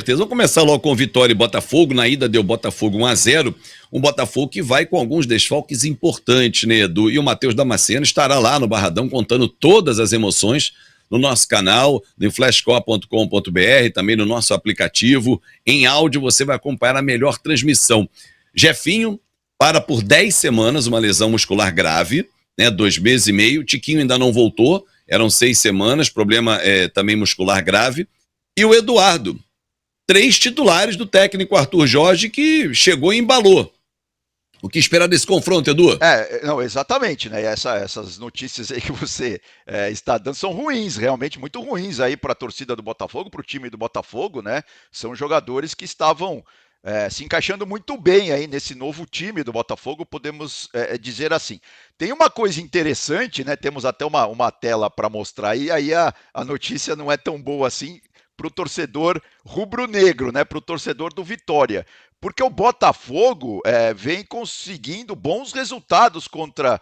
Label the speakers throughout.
Speaker 1: certeza. Vamos começar logo com Vitória e Botafogo. Na ida deu Botafogo 1-0. Um Botafogo que vai com alguns desfalques importantes, né, Edu? E o Matheus Damasceno estará lá no Barradão contando todas as emoções no nosso canal, no flashcore.com.br, também no nosso aplicativo. Em áudio você vai acompanhar a melhor transmissão. Jefinho para por 10 semanas, uma lesão muscular grave, né, 2 meses e meio. Tiquinho ainda não voltou, eram 6 semanas, problema também muscular grave. E o Eduardo, 3 titulares do técnico Arthur Jorge, que chegou e embalou. O que esperar desse confronto, Edu?
Speaker 2: Não, exatamente, né? Essas notícias aí que você está dando são ruins, realmente muito ruins aí para a torcida do Botafogo, para o time do Botafogo, né? São jogadores que estavam se encaixando muito bem aí nesse novo time do Botafogo, podemos dizer assim. Tem uma coisa interessante, né? Temos até uma tela para mostrar aí a notícia não é tão boa assim para o torcedor rubro-negro, né? Para o torcedor do Vitória. Porque o Botafogo vem conseguindo bons resultados contra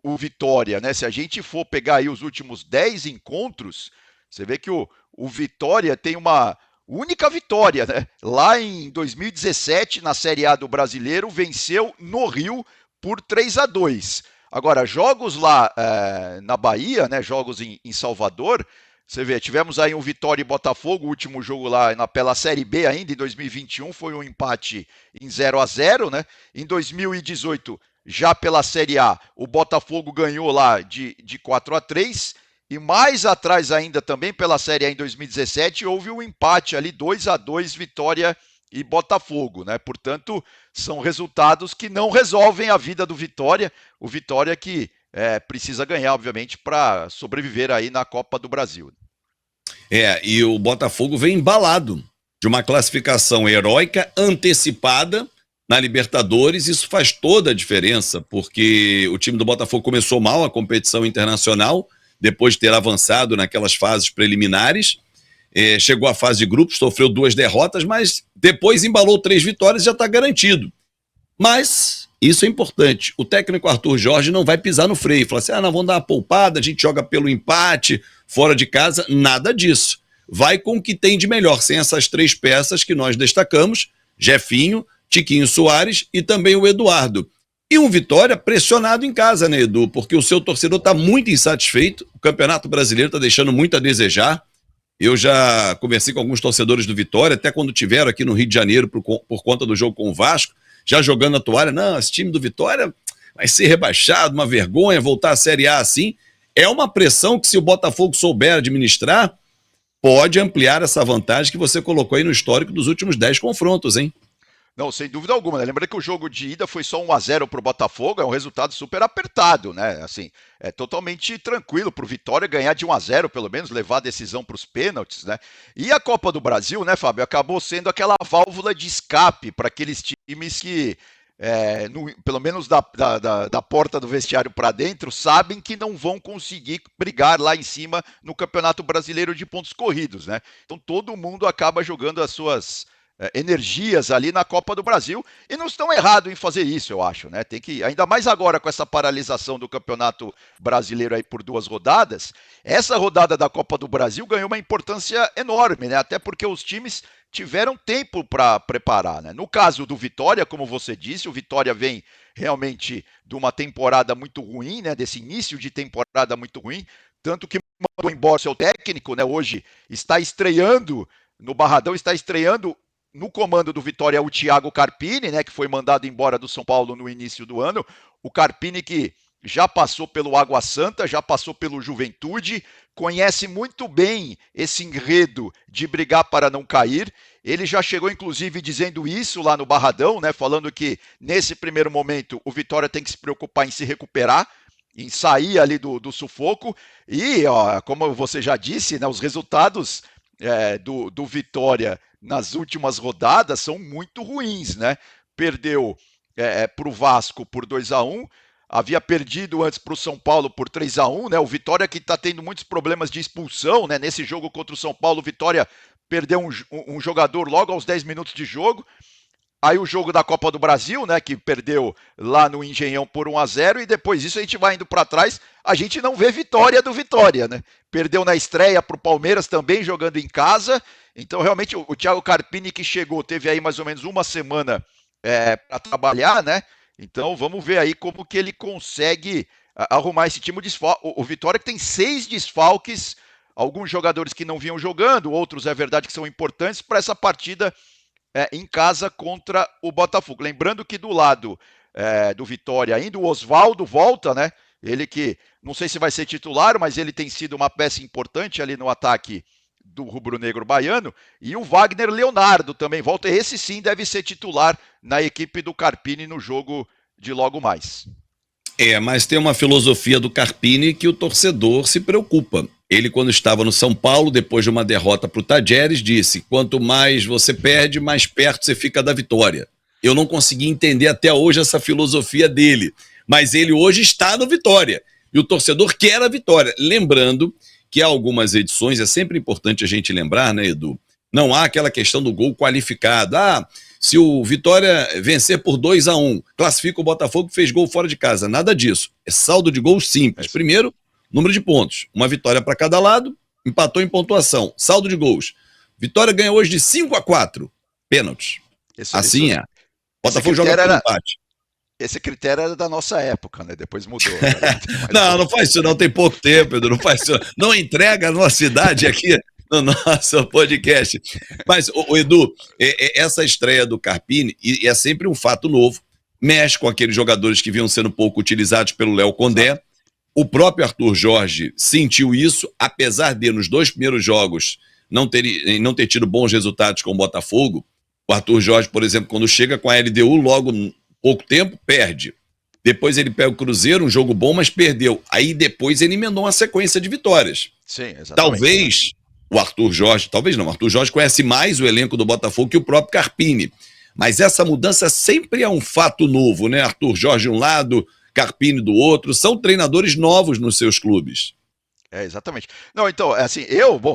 Speaker 2: o Vitória, né? Se a gente for pegar aí os últimos 10 encontros, você vê que o Vitória tem uma única vitória, né? Lá em 2017, na Série A do Brasileiro, venceu no Rio por 3-2. Agora, jogos lá na Bahia, né? Jogos em Salvador, você vê, tivemos aí um Vitória e Botafogo, o último jogo lá pela Série B ainda, em 2021, foi um empate em 0-0, né? Em 2018, já pela Série A, o Botafogo ganhou lá de 4-3, e mais atrás ainda também pela Série A em 2017, houve um empate ali, 2-2, Vitória e Botafogo, né? Portanto, são resultados que não resolvem a vida do Vitória, o Vitória que precisa ganhar, obviamente, para sobreviver aí na Copa do Brasil.
Speaker 1: E o Botafogo vem embalado de uma classificação heróica antecipada na Libertadores. Isso faz toda a diferença, porque o time do Botafogo começou mal a competição internacional, depois de ter avançado naquelas fases preliminares, chegou à fase de grupos, sofreu 2 derrotas, mas depois embalou 3 vitórias e já está garantido. Mas isso é importante. O técnico Arthur Jorge não vai pisar no freio. Falar assim, não, vamos dar uma poupada, a gente joga pelo empate, fora de casa. Nada disso. Vai com o que tem de melhor, sem essas 3 peças que nós destacamos, Jefinho, Tiquinho Soares e também o Eduardo. E um Vitória pressionado em casa, né, Edu? Porque o seu torcedor está muito insatisfeito, o Campeonato Brasileiro está deixando muito a desejar. Eu já conversei com alguns torcedores do Vitória, até quando tiveram aqui no Rio de Janeiro por conta do jogo com o Vasco, já jogando a toalha. Não, esse time do Vitória vai ser rebaixado, uma vergonha voltar à Série A assim. É uma pressão que, se o Botafogo souber administrar, pode ampliar essa vantagem que você colocou aí no histórico dos últimos 10 confrontos, hein?
Speaker 2: Não, sem dúvida alguma, né? Lembra que o jogo de ida foi só 1-0 para o Botafogo, é um resultado super apertado, né? Assim, é totalmente tranquilo para o Vitória ganhar de 1-0, pelo menos, levar a decisão para os pênaltis, né? E a Copa do Brasil, né, Fábio, acabou sendo aquela válvula de escape para aqueles times que, pelo menos da porta do vestiário para dentro, sabem que não vão conseguir brigar lá em cima no Campeonato Brasileiro de pontos corridos, né? Então todo mundo acaba jogando as suas energias ali na Copa do Brasil, e não estão errados em fazer isso, eu acho, né? Tem que, ainda mais agora com essa paralisação do Campeonato Brasileiro aí por 2 rodadas, essa rodada da Copa do Brasil ganhou uma importância enorme, né? Até porque os times tiveram tempo para preparar, né? No caso do Vitória, como você disse, o Vitória vem realmente de uma temporada muito ruim, né? Desse início de temporada muito ruim, tanto que mandou embora seu técnico, né? Hoje está estreando no Barradão, está estreando no comando do Vitória o Thiago Carpini, né, que foi mandado embora do São Paulo no início do ano. O Carpini que já passou pelo Água Santa, já passou pelo Juventude, conhece muito bem esse enredo de brigar para não cair. Ele já chegou, inclusive, dizendo isso lá no Barradão, né, falando que nesse primeiro momento o Vitória tem que se preocupar em se recuperar, em sair ali do sufoco. E, como você já disse, né, os resultados do Vitória nas últimas rodadas são muito ruins, né? Perdeu para o Vasco por 2-1, havia perdido antes para o São Paulo por 3-1, né? O Vitória que está tendo muitos problemas de expulsão, né? Nesse jogo contra o São Paulo, o Vitória perdeu um jogador logo aos 10 minutos de jogo. Aí o jogo da Copa do Brasil, né, que perdeu lá no Engenhão por 1-0, e depois disso a gente vai indo para trás, a gente não vê vitória do Vitória, né? Perdeu na estreia para o Palmeiras também jogando em casa, Então, realmente, o Thiago Carpini que chegou, teve aí mais ou menos uma semana para trabalhar, né? Então, vamos ver aí como que ele consegue arrumar esse time. O Vitória que tem 6 desfalques, alguns jogadores que não vinham jogando, outros é verdade que são importantes para essa partida em casa contra o Botafogo. Lembrando que do lado do Vitória ainda o Oswaldo volta, né? Ele que, não sei se vai ser titular, mas ele tem sido uma peça importante ali no ataque do rubro-negro baiano, e o Wagner Leonardo também volta. Esse sim deve ser titular na equipe do Carpini no jogo de logo mais.
Speaker 1: Mas tem uma filosofia do Carpini que o torcedor se preocupa. Ele, quando estava no São Paulo, depois de uma derrota para o Tajeres, disse: quanto mais você perde, mais perto você fica da vitória. Eu não consegui entender até hoje essa filosofia dele, mas ele hoje está no Vitória, e o torcedor quer a vitória. Lembrando que há algumas edições, é sempre importante a gente lembrar, né, Edu? Não há aquela questão do gol qualificado. Se o Vitória vencer por 2-1, classifica o Botafogo que fez gol fora de casa. Nada disso. É saldo de gols simples. Primeiro, número de pontos. Uma vitória para cada lado, empatou em pontuação. Saldo de gols. Vitória ganha hoje de 5-4. Pênaltis. Assim é. Botafogo joga pelo empate.
Speaker 2: Esse critério era da nossa época, né? Depois mudou.
Speaker 1: Não faz isso não, tem pouco tempo, Edu, não faz isso. Não entrega a nossa idade aqui no nosso podcast. Mas, o Edu, essa estreia do Carpini, e é sempre um fato novo, mexe com aqueles jogadores que vinham sendo pouco utilizados pelo Léo Condé. O próprio Arthur Jorge sentiu isso, apesar de, nos 2 primeiros jogos, não ter tido bons resultados com o Botafogo. O Arthur Jorge, por exemplo, quando chega com a LDU, logo pouco tempo, perde. Depois ele pega o Cruzeiro, um jogo bom, mas perdeu. Aí depois ele emendou uma sequência de vitórias.
Speaker 2: Sim, exatamente.
Speaker 1: Talvez o Arthur Jorge, talvez não, o Arthur Jorge conhece mais o elenco do Botafogo que o próprio Carpini. Mas essa mudança sempre é um fato novo, né? Arthur Jorge de um lado, Carpini do outro, são treinadores novos nos seus clubes.
Speaker 2: Exatamente. Não, então, assim,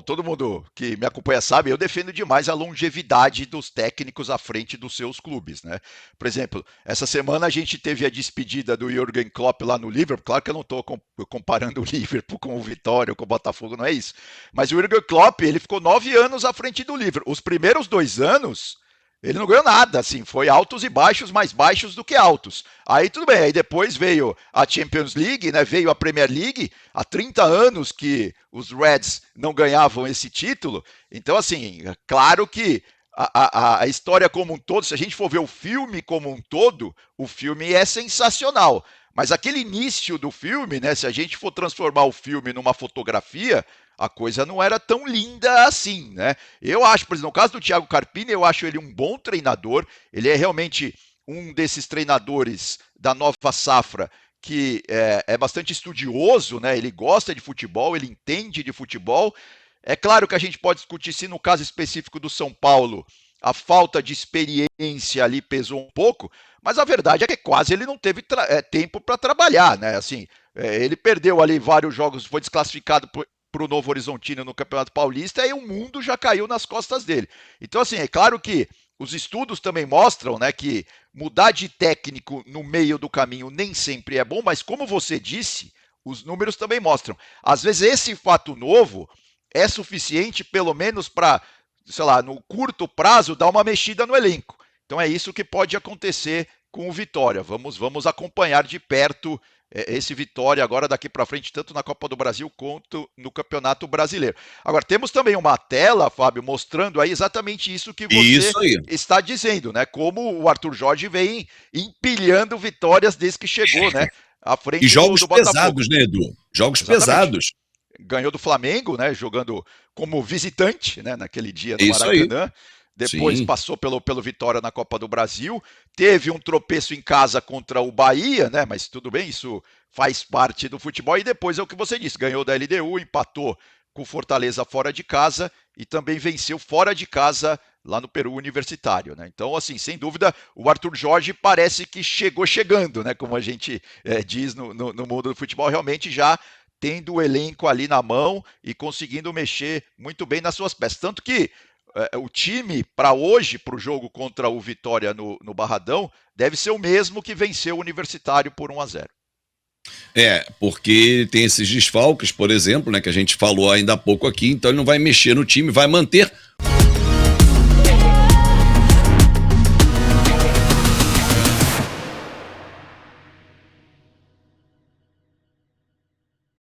Speaker 2: todo mundo que me acompanha sabe, eu defendo demais a longevidade dos técnicos à frente dos seus clubes, né? Por exemplo, essa semana a gente teve a despedida do Jürgen Klopp lá no Liverpool. Claro que eu não estou comparando o Liverpool com o Vitória ou com o Botafogo, não é isso. Mas o Jürgen Klopp, ele ficou 9 anos à frente do Liverpool. Os primeiros 2 anos, ele não ganhou nada, assim, foi altos e baixos, mais baixos do que altos. Aí tudo bem, aí depois veio a Champions League, né, veio a Premier League, há 30 anos que os Reds não ganhavam esse título. Então, assim, claro que a história como um todo, se a gente for ver o filme como um todo, o filme é sensacional. Mas aquele início do filme, né, se a gente for transformar o filme numa fotografia, a coisa não era tão linda assim, né? Eu acho, por exemplo, no caso do Thiago Carpini, eu acho ele um bom treinador, ele é realmente um desses treinadores da nova safra que é bastante estudioso, né? Ele gosta de futebol, ele entende de futebol. É claro que a gente pode discutir se no caso específico do São Paulo a falta de experiência ali pesou um pouco, mas a verdade é que quase ele não teve tempo para trabalhar, né? Assim, ele perdeu ali vários jogos, foi desclassificado para o Novo Horizontino no Campeonato Paulista, e o mundo já caiu nas costas dele. Então, assim, é claro que os estudos também mostram, né, que mudar de técnico no meio do caminho nem sempre é bom, mas como você disse, os números também mostram. Às vezes esse fato novo é suficiente, pelo menos para, sei lá, no curto prazo, dar uma mexida no elenco. Então é isso que pode acontecer com o Vitória. Vamos acompanhar de perto esse Vitória agora daqui para frente, tanto na Copa do Brasil quanto no Campeonato Brasileiro. Agora, temos também uma tela, Fábio, mostrando aí exatamente isso que você está dizendo, né? Como o Arthur Jorge vem empilhando vitórias desde que chegou, né? À frente
Speaker 1: e jogos
Speaker 2: do Botafogo.
Speaker 1: Pesados, né, Edu? Jogos pesados.
Speaker 2: Ganhou do Flamengo, né? Jogando como visitante, né? Naquele dia no Maracanã. Aí. Depois passou pelo Vitória na Copa do Brasil, teve um tropeço em casa contra o Bahia, né? Mas tudo bem, isso faz parte do futebol. E depois é o que você disse, ganhou da LDU, empatou com o Fortaleza fora de casa e também venceu fora de casa lá no Peru Universitário, né? Então, assim, sem dúvida, o Arthur Jorge parece que chegou chegando, né? Como a gente diz no mundo do futebol, realmente já tendo o elenco ali na mão e conseguindo mexer muito bem nas suas peças. Tanto que o time para hoje, para o jogo contra o Vitória no Barradão, deve ser o mesmo que venceu o Universitário por 1-0.
Speaker 1: Porque tem esses desfalques, por exemplo, né, que a gente falou ainda há pouco aqui, então ele não vai mexer no time, vai manter